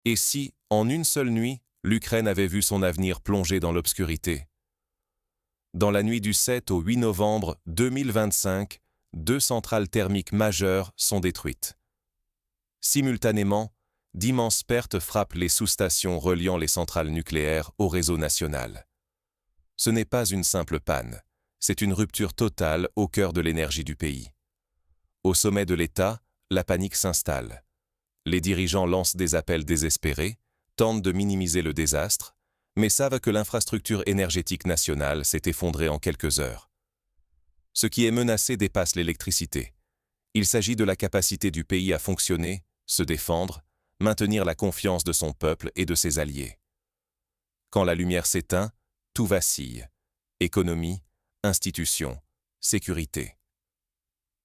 Et si, en une seule nuit, l'Ukraine avait vu son avenir plonger dans l'obscurité? Dans la nuit du 7 au 8 novembre 2025, 2 centrales thermiques majeures sont détruites. Simultanément, d'immenses pertes frappent les sous-stations reliant les centrales nucléaires au réseau national. Ce n'est pas une simple panne, c'est une rupture totale au cœur de l'énergie du pays. Au sommet de l'État, la panique s'installe. Les dirigeants lancent des appels désespérés, tentent de minimiser le désastre, mais savent que l'infrastructure énergétique nationale s'est effondrée en quelques heures. Ce qui est menacé dépasse l'électricité. Il s'agit de la capacité du pays à fonctionner, se défendre, maintenir la confiance de son peuple et de ses alliés. Quand la lumière s'éteint, tout vacille. Économie, institutions, sécurité.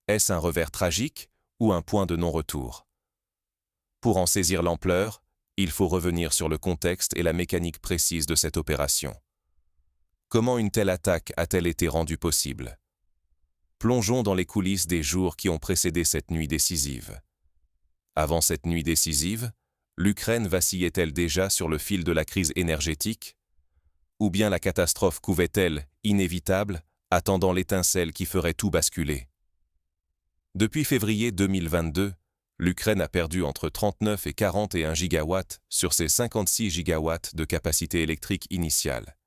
Est-ce un revers tragique ou un point de non-retour? Pour en saisir l'ampleur, il faut revenir sur le contexte et la mécanique précise de cette opération. Comment une telle attaque a-t-elle été rendue possible? Plongeons dans les coulisses des jours qui ont précédé cette nuit décisive. Avant cette nuit décisive, l'Ukraine vacillait-elle déjà sur le fil de la crise énergétique? Ou bien la catastrophe couvait-elle, inévitable, attendant l'étincelle qui ferait tout basculer? Depuis février 2022, l'Ukraine a perdu entre 39 et 41 gigawatts sur ses 56 gigawatts de capacité électrique initiale.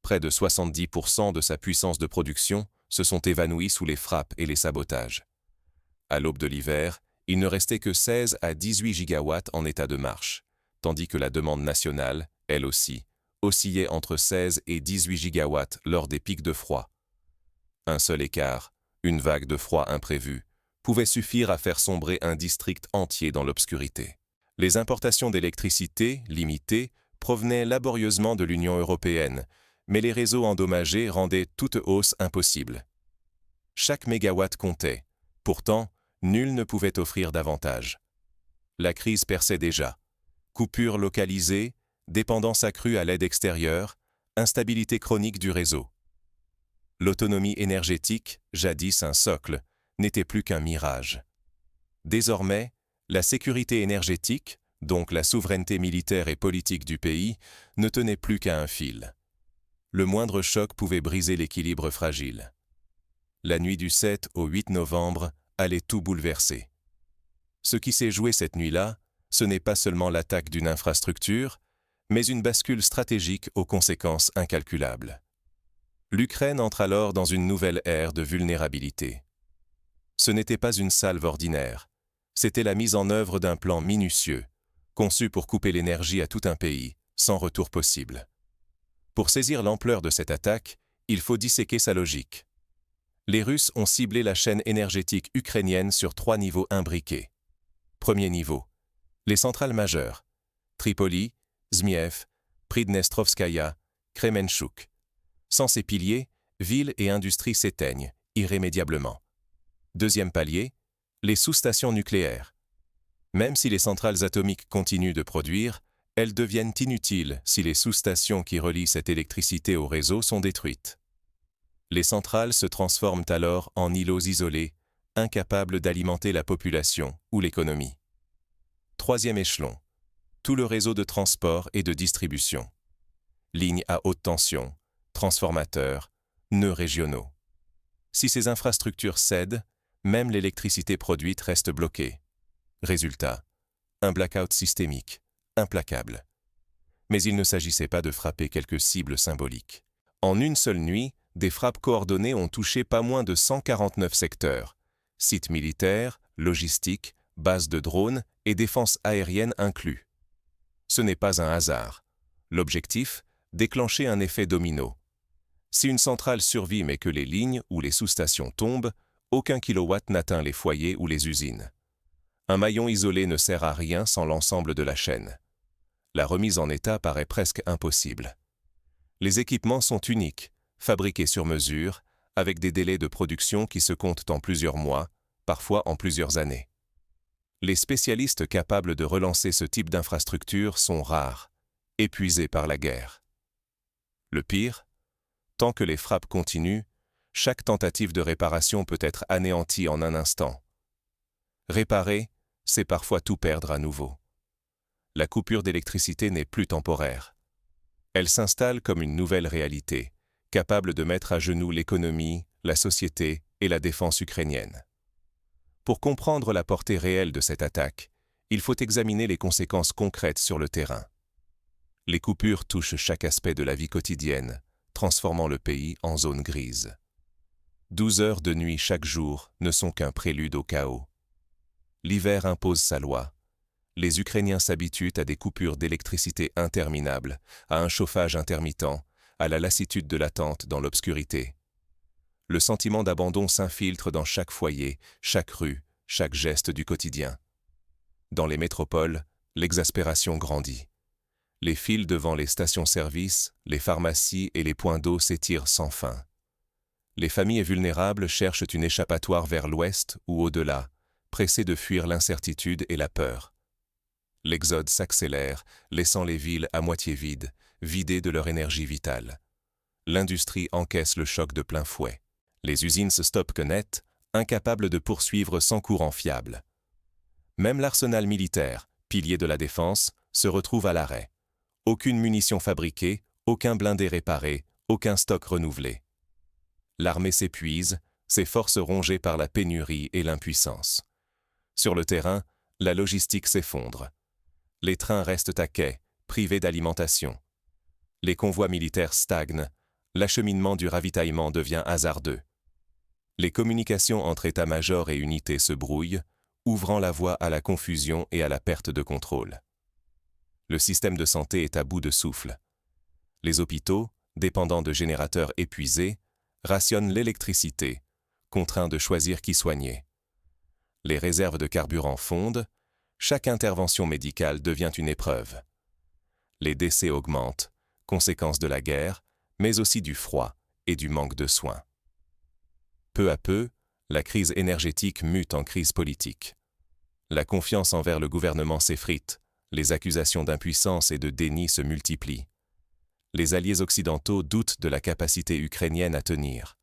Près de 70% de sa puissance de production se sont évanouis sous les frappes et les sabotages. À l'aube de l'hiver, il ne restait que 16 à 18 gigawatts en état de marche, tandis que la demande nationale, elle aussi, oscillait entre 16 et 18 gigawatts lors des pics de froid. Un seul écart, une vague de froid imprévue, pouvait suffire à faire sombrer un district entier dans l'obscurité. Les importations d'électricité, limitées, provenaient laborieusement de l'Union européenne, mais les réseaux endommagés rendaient toute hausse impossible. Chaque mégawatt comptait. Pourtant, nul ne pouvait offrir davantage. La crise perçait déjà. Coupures localisées, dépendance accrue à l'aide extérieure, instabilité chronique du réseau. L'autonomie énergétique, jadis un socle, n'était plus qu'un mirage. Désormais, la sécurité énergétique, donc la souveraineté militaire et politique du pays, ne tenait plus qu'à un fil. Le moindre choc pouvait briser l'équilibre fragile. La nuit du 7 au 8 novembre allait tout bouleverser. Ce qui s'est joué cette nuit-là, ce n'est pas seulement l'attaque d'une infrastructure, mais une bascule stratégique aux conséquences incalculables. L'Ukraine entre alors dans une nouvelle ère de vulnérabilité. Ce n'était pas une salve ordinaire, c'était la mise en œuvre d'un plan minutieux, conçu pour couper l'énergie à tout un pays, sans retour possible. Pour saisir l'ampleur de cette attaque, il faut disséquer sa logique. Les Russes ont ciblé la chaîne énergétique ukrainienne sur 3 niveaux imbriqués. Premier niveau, les centrales majeures, Tripoli, Zmiev, Pridnestrovskaya, Kremenchuk. Sans ces piliers, villes et industries s'éteignent, irrémédiablement. Deuxième palier, les sous-stations nucléaires. Même si les centrales atomiques continuent de produire, elles deviennent inutiles si les sous-stations qui relient cette électricité au réseau sont détruites. Les centrales se transforment alors en îlots isolés, incapables d'alimenter la population ou l'économie. Troisième échelon, tout le réseau de transport et de distribution. Lignes à haute tension, transformateurs, nœuds régionaux. Si ces infrastructures cèdent, même l'électricité produite reste bloquée. Résultat, un blackout systémique, implacable. Mais il ne s'agissait pas de frapper quelques cibles symboliques. En une seule nuit, des frappes coordonnées ont touché pas moins de 149 secteurs, sites militaires, logistiques, bases de drones et défense aérienne inclus. Ce n'est pas un hasard. L'objectif, déclencher un effet domino. Si une centrale survit mais que les lignes ou les sous-stations tombent, aucun kilowatt n'atteint les foyers ou les usines. Un maillon isolé ne sert à rien sans l'ensemble de la chaîne. La remise en état paraît presque impossible. Les équipements sont uniques, fabriqués sur mesure, avec des délais de production qui se comptent en plusieurs mois, parfois en plusieurs années. Les spécialistes capables de relancer ce type d'infrastructure sont rares, épuisés par la guerre. Le pire, tant que les frappes continuent, chaque tentative de réparation peut être anéantie en un instant. Réparer, c'est parfois tout perdre à nouveau. la coupure d'électricité n'est plus temporaire. Elle s'installe comme une nouvelle réalité, capable de mettre à genoux l'économie, la société et la défense ukrainienne. Pour comprendre la portée réelle de cette attaque, il faut examiner les conséquences concrètes sur le terrain. Les coupures touchent chaque aspect de la vie quotidienne, transformant le pays en zone grise. 12 heures de nuit chaque jour ne sont qu'un prélude au chaos. L'hiver impose sa loi. Les Ukrainiens s'habituent à des coupures d'électricité interminables, à un chauffage intermittent, à la lassitude de l'attente dans l'obscurité. Le sentiment d'abandon s'infiltre dans chaque foyer, chaque rue, chaque geste du quotidien. Dans les métropoles, l'exaspération grandit. Les files devant les stations-service, les pharmacies et les points d'eau s'étirent sans fin. Les familles vulnérables cherchent une échappatoire vers l'ouest ou au-delà, pressées de fuir l'incertitude et la peur. L'exode s'accélère, laissant les villes à moitié vides, vidées de leur énergie vitale. L'industrie encaisse le choc de plein fouet. Les usines se stoppent net, incapables de poursuivre sans courant fiable. Même l'arsenal militaire, pilier de la défense, se retrouve à l'arrêt. Aucune munition fabriquée, aucun blindé réparé, aucun stock renouvelé. L'armée s'épuise, ses forces rongées par la pénurie et l'impuissance. Sur le terrain, la logistique s'effondre. Les trains restent à quai, privés d'alimentation. Les convois militaires stagnent, l'acheminement du ravitaillement devient hasardeux. Les communications entre états-majors et unités se brouillent, ouvrant la voie à la confusion et à la perte de contrôle. Le système de santé est à bout de souffle. Les hôpitaux, dépendants de générateurs épuisés, rationnent l'électricité, contraints de choisir qui soigner. Les réserves de carburant fondent, chaque intervention médicale devient une épreuve. Les décès augmentent, conséquence de la guerre, mais aussi du froid et du manque de soins. Peu à peu, la crise énergétique mute en crise politique. La confiance envers le gouvernement s'effrite, les accusations d'impuissance et de déni se multiplient. Les alliés occidentaux doutent de la capacité ukrainienne à tenir.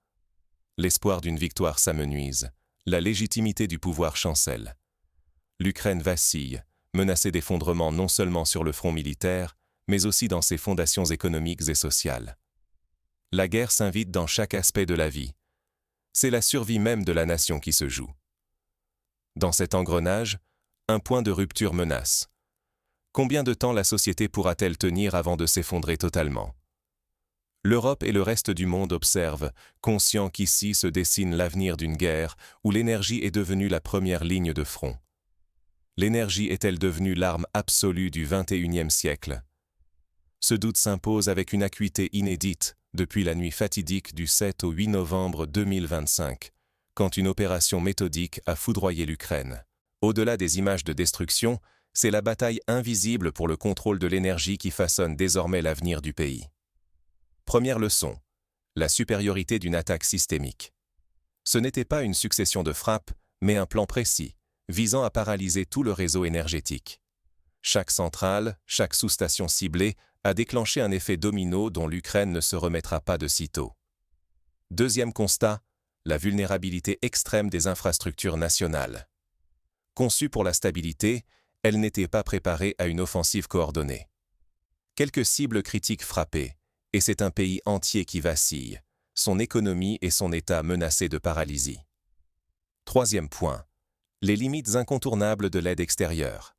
L'espoir d'une victoire s'amenuise, la légitimité du pouvoir chancelle. L'Ukraine vacille, menacée d'effondrement non seulement sur le front militaire, mais aussi dans ses fondations économiques et sociales. La guerre s'invite dans chaque aspect de la vie. C'est la survie même de la nation qui se joue. Dans cet engrenage, un point de rupture menace. Combien de temps la société pourra-t-elle tenir avant de s'effondrer totalement? L'Europe et le reste du monde observent, conscients qu'ici se dessine l'avenir d'une guerre où l'énergie est devenue la première ligne de front. L'énergie est-elle devenue l'arme absolue du XXIe siècle? Ce doute s'impose avec une acuité inédite depuis la nuit fatidique du 7 au 8 novembre 2025, quand une opération méthodique a foudroyé l'Ukraine. Au-delà des images de destruction, c'est la bataille invisible pour le contrôle de l'énergie qui façonne désormais l'avenir du pays. Première leçon, la supériorité d'une attaque systémique. Ce n'était pas une succession de frappes, mais un plan précis, visant à paralyser tout le réseau énergétique. Chaque centrale, chaque sous-station ciblée a déclenché un effet domino dont l'Ukraine ne se remettra pas de sitôt. Deuxième constat, la vulnérabilité extrême des infrastructures nationales. Conçue pour la stabilité, elle n'était pas préparée à une offensive coordonnée. Quelques cibles critiques frappées, et c'est un pays entier qui vacille, son économie et son État menacés de paralysie. Troisième point, les limites incontournables de l'aide extérieure.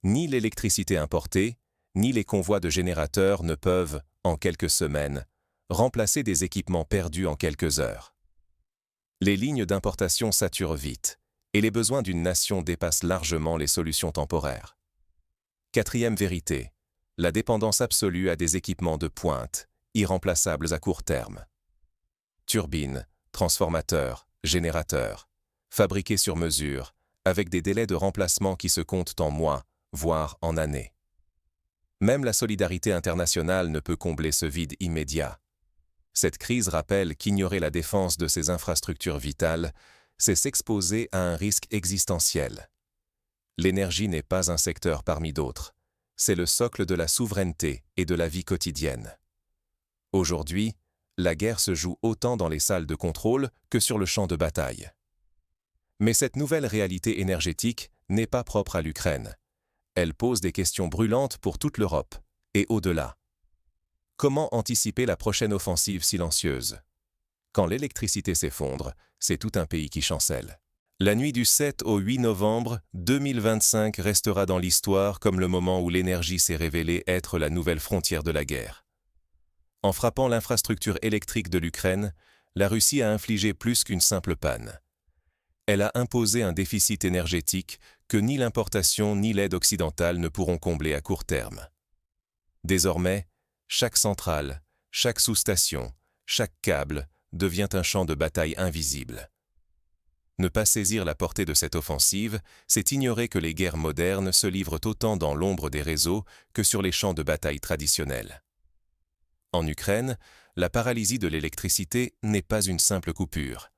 Ni l'électricité importée, ni les convois de générateurs ne peuvent, en quelques semaines, remplacer des équipements perdus en quelques heures. Les lignes d'importation saturent vite, et les besoins d'une nation dépassent largement les solutions temporaires. Quatrième vérité, la dépendance absolue à des équipements de pointe, irremplaçables à court terme. Turbines, transformateurs, générateurs, fabriqués sur mesure, avec des délais de remplacement qui se comptent en mois, voire en années. Même la solidarité internationale ne peut combler ce vide immédiat. Cette crise rappelle qu'ignorer la défense de ces infrastructures vitales, c'est s'exposer à un risque existentiel. L'énergie n'est pas un secteur parmi d'autres, c'est le socle de la souveraineté et de la vie quotidienne. Aujourd'hui, la guerre se joue autant dans les salles de contrôle que sur le champ de bataille. Mais cette nouvelle réalité énergétique n'est pas propre à l'Ukraine. Elle pose des questions brûlantes pour toute l'Europe, et au-delà. Comment anticiper la prochaine offensive silencieuse? Quand l'électricité s'effondre, c'est tout un pays qui chancelle. La nuit du 7 au 8 novembre 2025 restera dans l'histoire comme le moment où l'énergie s'est révélée être la nouvelle frontière de la guerre. En frappant l'infrastructure électrique de l'Ukraine, la Russie a infligé plus qu'une simple panne. Elle a imposé un déficit énergétique que ni l'importation ni l'aide occidentale ne pourront combler à court terme. Désormais, chaque centrale, chaque sous-station, chaque câble devient un champ de bataille invisible. Ne pas saisir la portée de cette offensive, c'est ignorer que les guerres modernes se livrent autant dans l'ombre des réseaux que sur les champs de bataille traditionnels. En Ukraine, la paralysie de l'électricité n'est pas une simple coupure.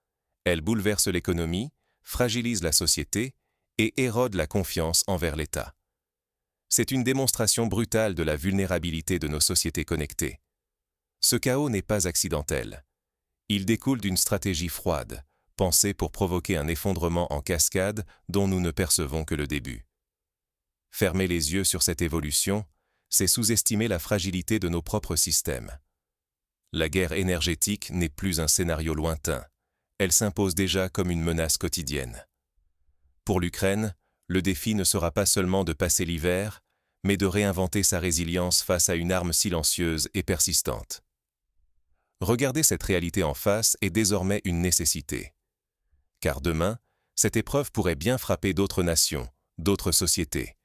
Elle bouleverse l'économie, fragilise la société et érode la confiance envers l'État. C'est une démonstration brutale de la vulnérabilité de nos sociétés connectées. Ce chaos n'est pas accidentel. Il découle d'une stratégie froide, pensée pour provoquer un effondrement en cascade dont nous ne percevons que le début. Fermer les yeux sur cette évolution, c'est sous-estimer la fragilité de nos propres systèmes. La guerre énergétique n'est plus un scénario lointain. Elle s'impose déjà comme une menace quotidienne. Pour l'Ukraine, le défi ne sera pas seulement de passer l'hiver, mais de réinventer sa résilience face à une arme silencieuse et persistante. Regarder cette réalité en face est désormais une nécessité. Car demain, cette épreuve pourrait bien frapper d'autres nations, d'autres sociétés,